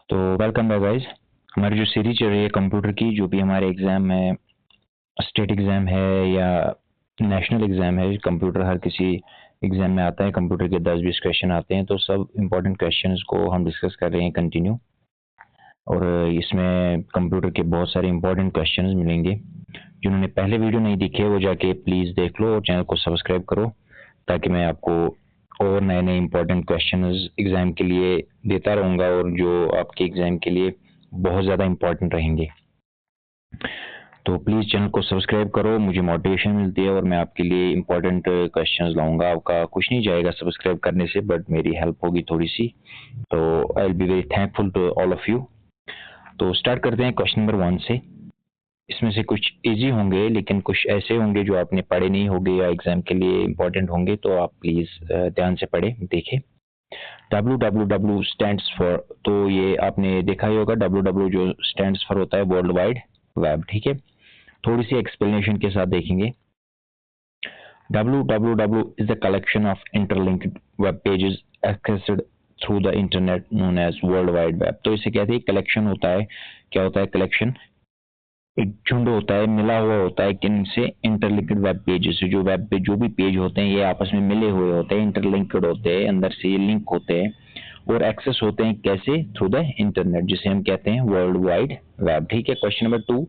तो welcome back guys. हमारी जो सीरीज चल रही है कंप्यूटर की, जो भी हमारे एग्जाम है, स्टेट एग्जाम है या नेशनल एग्जाम है, कंप्यूटर हर किसी एग्जाम में आता है। कंप्यूटर के 10-20 क्वेश्चन आते हैं, तो सब इम्पोर्टेंट क्वेश्चंस को हम डिस्कस कर रहे हैं कंटिन्यू। और इसमें कंप्यूटर के बहुत सारे इंपॉर्टेंट क्वेश्चंस मिलेंगे। जिन्होंने पहले वीडियो नहीं देखी है वो जाके प्लीज़ देख लो और चैनल को सब्सक्राइब करो, ताकि मैं आपको और नए नए इंपॉर्टेंट क्वेश्चंस एग्जाम के लिए देता रहूँगा, और जो आपके एग्जाम के लिए बहुत ज़्यादा इंपॉर्टेंट रहेंगे। तो प्लीज़ चैनल को सब्सक्राइब करो, मुझे मोटिवेशन मिलती है और मैं आपके लिए इंपॉर्टेंट क्वेश्चंस लाऊंगा। आपका कुछ नहीं जाएगा सब्सक्राइब करने से, बट मेरी हेल्प होगी थोड़ी सी। तो I will be very thankful to all of you. तो स्टार्ट करते हैं क्वेश्चन नंबर 1 से। इसमें से कुछ इजी होंगे, लेकिन कुछ ऐसे होंगे जो आपने पढ़े नहीं होंगे या एग्जाम के लिए इंपॉर्टेंट होंगे, तो आप प्लीज़ ध्यान से पढ़े देखें। www स्टैंड्स फॉर, तो ये आपने देखा ही होगा, www जो स्टैंड्स फॉर होता है वर्ल्ड वाइड वेब। ठीक है, थोड़ी सी एक्सप्लेनेशन के साथ देखेंगे। www is the collection of interlinked web pages accessed through the internet known as world wide web। तो इसे कहते हैं कलेक्शन होता है। क्या होता है कलेक्शन? एक झुंड होता है, मिला हुआ होता है किन से? इंटरलिंक्ड वेब पेजेस से। जो वेब पे जो भी पेज होते हैं ये आपस में मिले हुए होते हैं, इंटरलिंक्ड होते हैं, अंदर से ये लिंक होते हैं और एक्सेस होते हैं कैसे? थ्रू द इंटरनेट, जिसे हम कहते हैं वर्ल्ड वाइड वेब। ठीक है, question number 2,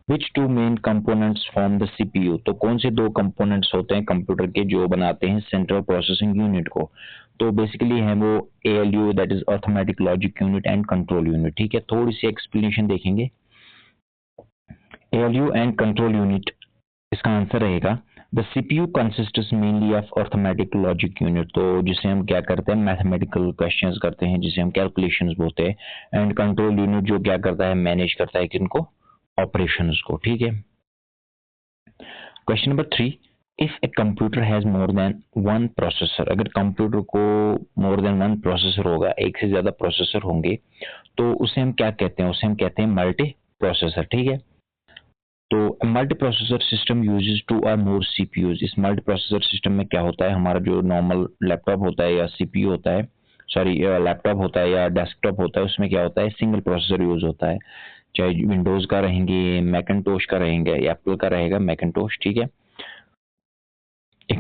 which two main components form the CPU. तो कौन से दो कंपोनेंट्स होते हैं कंप्यूटर के जो बनाते हैं सेंट्रल प्रोसेसिंग यूनिट को? तो बेसिकली है वो ALU, that is arithmetic logic unit and control unit. ठीक है, थोड़ी सी एक्सप्लेनेशन देखेंगे। ALU एंड कंट्रोल यूनिट, इसका आंसर रहेगा the CPU consists mainly of arithmetic logic unit. तो जिसे हम क्या करते हैं, मैथमेटिकल क्वेश्चंस करते हैं, जिसे हम कैलकुलेशंस बोलते हैं। एंड कंट्रोल यूनिट जो क्या करता है, मैनेज करता है किनको? ऑपरेशंस को। ठीक है, question number 3, if a computer has more than one processor. अगर कंप्यूटर को मोर देन वन प्रोसेसर होगा, एक से ज्यादा प्रोसेसर होंगे, तो उसे हम क्या कहते हैं? उसे हम कहते हैं मल्टी प्रोसेसर। ठीक है, तो मल्टी प्रोसेसर सिस्टम यूजेस 2 और मोर सीपीयूज। इस मल्टी प्रोसेसर सिस्टम में क्या होता है, हमारा जो नॉर्मल लैपटॉप होता है या सीपीयू होता है, सॉरी लैपटॉप होता है या डेस्कटॉप होता है, उसमें क्या होता है, सिंगल प्रोसेसर यूज होता है। चाहे विंडोज का रहेंगे, मैकिन्टोश का रहेंगे, एप्पल का रहेगा मैकिन्टोश। ठीक है,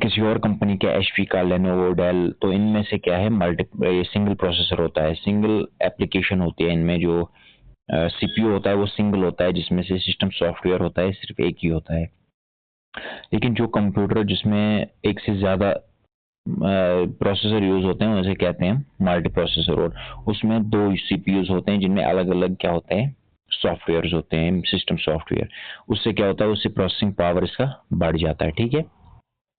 किसी और कंपनी का, एचपी का, लेनोवो, डेल, तो इनमें से क्या है, मल्टी सिंगल प्रोसेसर होता है, सिंगल एप्लीकेशन होती है इनमें। जो सीपीयू होता है वो सिंगल होता है, जिसमें से सिस्टम सॉफ्टवेयर होता है सिर्फ एक ही होता है। लेकिन जो कंप्यूटर जिसमें एक से ज्यादा प्रोसेसर यूज होते हैं उसे कहते हैं मल्टी प्रोसेसर, और उसमें दो सीपीयूज होते हैं जिनमें अलग अलग क्या होते हैं, सॉफ्टवेयर होते हैं, सिस्टम सॉफ्टवेयर। उससे क्या होता है, उससे प्रोसेसिंग पावर इसका बढ़ जाता है। ठीक है,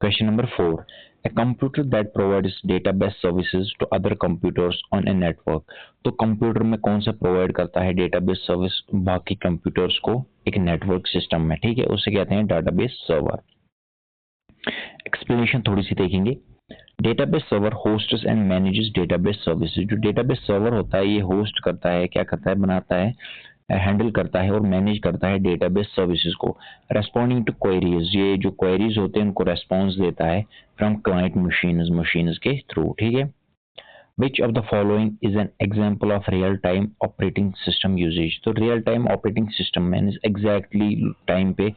question number 4, a computer that provides database services to other computers on a network। तो कंप्यूटर में कौन सा प्रोवाइड करता है डेटाबेस सर्विस बाकी कंप्यूटर्स को एक नेटवर्क सिस्टम में? ठीक है, उसे कहते हैं डेटाबेस सर्वर। एक्सप्लेनेशन थोड़ी सी देखेंगे। Database server hosts and manages database services. जो डेटाबेस सर्वर होता है ये होस्ट करता है, क्या करता है, बनाता है, हैंडल करता है और मैनेज करता है डेटाबेस सर्विसेज को। रेस्पॉन्डिंग टू क्वेरीज, ये जो क्वेरीज होते हैं उनको रेस्पॉन्स देता है फ्रॉम क्लाइंट मशीन्स के थ्रू। ठीक है, which of the following is an example of real time operating system usages. तो रियल टाइम ऑपरेटिंग सिस्टम में एग्जैक्टली टाइम पे,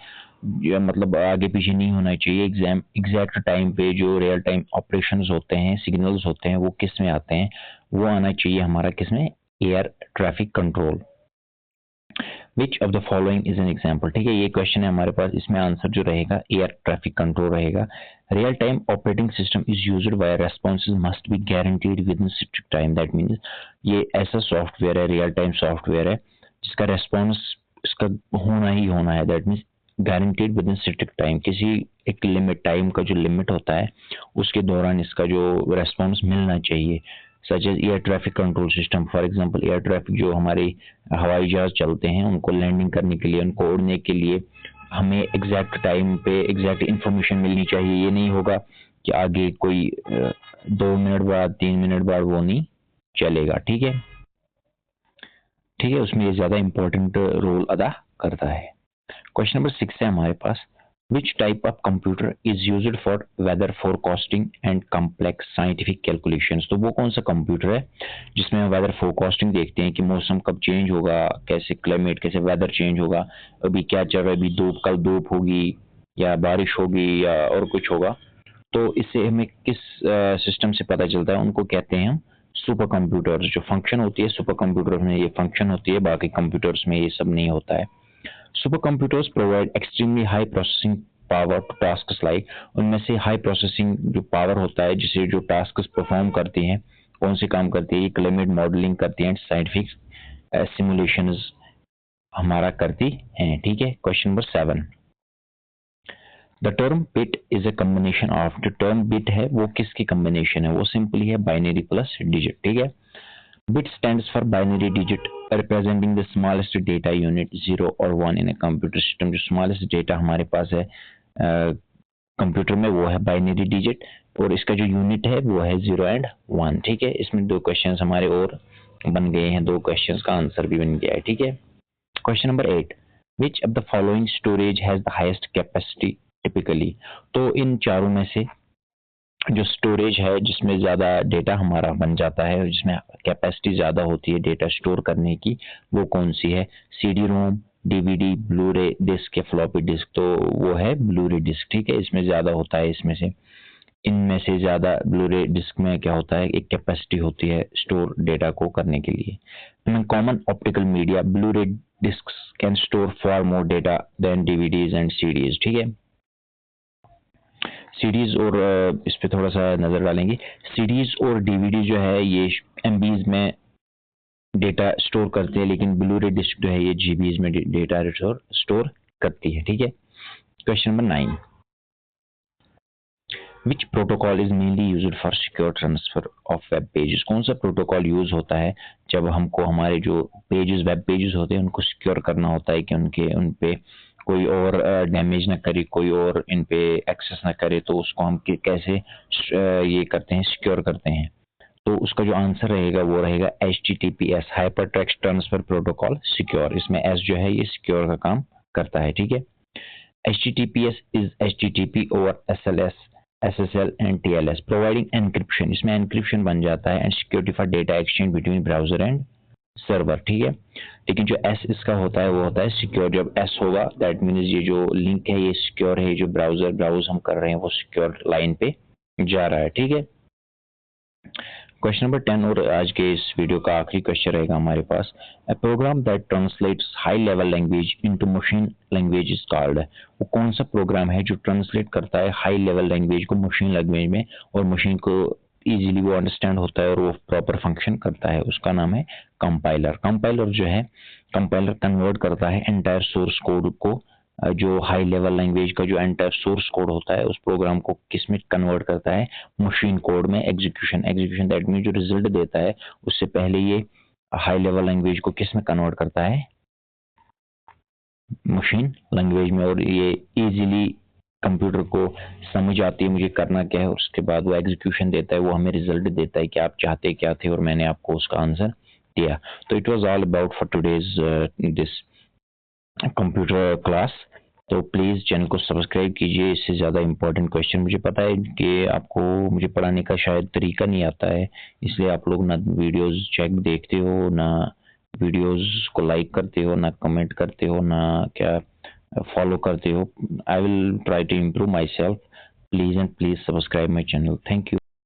मतलब आगे पीछे नहीं होना चाहिए, एग्जैक्ट टाइम पे जो रियल टाइम ऑपरेशंस होते हैं, सिग्नल्स होते हैं, वो किस में आते हैं? वो आना चाहिए हमारा किसमें? Air traffic control. Which of the following is an example. ठीक है, ये क्वेश्चन है हमारे पास, इसमें आंसर जो रहेगा एयर ट्रैफिक कंट्रोल रहेगा। Real time operating system is used where responses must be guaranteed with in strict time. That means ये ऐसा सॉफ्टवेयर है, रियल टाइम सॉफ्टवेयर है, जिसका रेस्पॉन्स इसका होना ही होना है। That means guaranteed with in strict time, किसी एक लिमिट, टाइम का जो लिमिट होता है उसके दौरान इसका जो रेस्पॉन्स मिलना चाहिए। Such as air traffic control system, for example air traffic, जो हमारे हवाई जहाज चलते हैं उनको लैंडिंग करने के लिए, उनको उड़ने के लिए हमें एग्जैक्ट टाइम पे एग्जैक्ट इंफॉर्मेशन मिलनी चाहिए। ये नहीं होगा कि आगे कोई 2 मिनट बाद, 3 मिनट बाद वो नहीं चलेगा। ठीक है, ठीक है, उसमें ये ज्यादा इंपॉर्टेंट रोल अदा करता है। क्वेश्चन नंबर 6 है हमारे पास, Which type of computer is used for weather forecasting and complex scientific calculations? तो वो कौन सा कंप्यूटर है जिसमें हम वेदर फोरकास्टिंग देखते हैं कि मौसम कब चेंज होगा, कैसे क्लाइमेट, कैसे वेदर चेंज होगा, अभी क्या चल रहा है, अभी धूप, कल धूप होगी या बारिश होगी या और कुछ होगा, तो इससे हमें किस सिस्टम से पता चलता है, उनको कहते हैं हम सुपर कंप्यूटर्स। जो फंक्शन होती है सुपर कंप्यूटर में ये फंक्शन होती है, बाकी कंप्यूटर्स में ये सब नहीं होता है। Supercomputers provide extremely high processing power to tasks like, उनमें से हाई प्रोसेसिंग जो पावर होता है जिसे जो टास्क परफॉर्म करती हैं, कौन से काम करती है, क्लाइमेट मॉडलिंग करती हैं, साइंटिफिक सिमुलेशंस हमारा करती हैं। ठीक है, question number 7। The term bit is a combination of, जो टर्म बिट है वो किसकी कॉम्बिनेशन है, वो सिंपली है बाइनरी प्लस डिजिट। ठीक है, bit stands for binary digit representing the smallest data unit 0 और 1 in a computer system। जो smallest data हमारे पास है कंप्यूटर में वो है बाइनरी डिजिट, और इसका जो यूनिट है वो है 0 एंड 1। ठीक है, इसमें दो क्वेश्चंस हमारे और बन गए हैं, दो क्वेश्चंस का आंसर भी बन गया है। ठीक है, question number 8, which of the following storage has the highest capacity typically. तो इन चारों में से जो स्टोरेज है जिसमें ज़्यादा डेटा हमारा बन जाता है, जिसमें कैपेसिटी ज़्यादा होती है डेटा स्टोर करने की, वो कौन सी है, CD ROM, DVD, blue ray disc या फ्लॉपी डिस्क। तो वो है ब्लू रे डिस्क। ठीक है, इसमें ज़्यादा होता है, इसमें से इनमें से ज़्यादा ब्लू रे डिस्क में क्या होता है, एक कैपेसिटी होती है स्टोर डेटा को करने के लिए। In common optical media Blu ray disc can store far more data than DVDs and CDs. ठीक है, सीडीज और इस पे थोड़ा सा नजर डालेंगे। सीडीज और डीवीडी जो है ये एमबीज में डेटा स्टोर करते हैं, लेकिन ब्लू रे डिस्क जो है ये जीबीज में डेटा स्टोर करती है। ठीक है, question number 9, which protocol is mainly used for secure transfer of web pages. कौन सा प्रोटोकॉल यूज होता है जब हमको हमारे जो पेजेस, वेब पेजेस होते हैं, उनको सिक्योर करना होता है कि उन पे कोई और डैमेज ना करे, कोई और इन पे एक्सेस ना करे, तो उसको हम कैसे ये करते हैं, सिक्योर करते हैं। तो उसका जो आंसर रहेगा वो रहेगा HTTPS, hyper text transfer protocol secure. इसमें S जो है ये सिक्योर का काम करता है। ठीक है, HTTPS is HTTP over SLS, SSL and TLS providing encryption. इसमें एनक्रिप्शन बन जाता है and security for data exchange between browser and server. ठीक है, लेकिन जो S इसका होता है वो होता है सिक्योर। जब S होगा दैट मीन्स ये जो लिंक है ये सिक्योर है, जो ब्राउज हम कर रहे हैं वो सिक्योर लाइन पे जा रहा है। ठीक है, क्वेश्चन नंबर 10 और आज के इस वीडियो का आखिरी क्वेश्चन रहेगा हमारे पास। A program that translates high level language into machine language is called. वो कौन सा प्रोग्राम है जो ट्रांसलेट करता है हाई लेवल लैंग्वेज को मशीन लैंग्वेज में, और मशीन को इजीली वो अंडरस्टैंड होता है और वो प्रॉपर फंक्शन करता है, उसका नाम है कंपाइलर। कंपाइलर जो है, कंपाइलर कन्वर्ट करता है एंटायर सोर्स कोड को, जो हाई लेवल लैंग्वेज का जो एंटायर सोर्स कोड होता है उस प्रोग्राम को किस में कन्वर्ट करता है, मशीन कोड में। एग्जीक्यूशन दैट मीन जो रिजल्ट देता है उससे पहले ये हाई लेवल लैंग्वेज को किस में कन्वर्ट करता है, मशीन लैंग्वेज में, और ये इजीली कंप्यूटर को समझ आती है मुझे करना क्या है, उसके बाद वो एग्जीक्यूशन देता है, वो हमें रिजल्ट देता है कि आप चाहते क्या थे और मैंने आपको उसका आंसर दिया। तो it was all about for today's this computer class. तो प्लीज़ चैनल को सब्सक्राइब कीजिए, इससे ज़्यादा इम्पोर्टेंट क्वेश्चन, मुझे पता है कि आपको मुझे पढ़ाने का शायद तरीका नहीं आता है, इसलिए आप लोग ना वीडियोस चेक देखते हो, ना वीडियोस को लाइक करते हो, ना कमेंट करते हो, ना क्या फॉलो करते हो। I will try to improve myself. Please and please subscribe my channel. Thank you.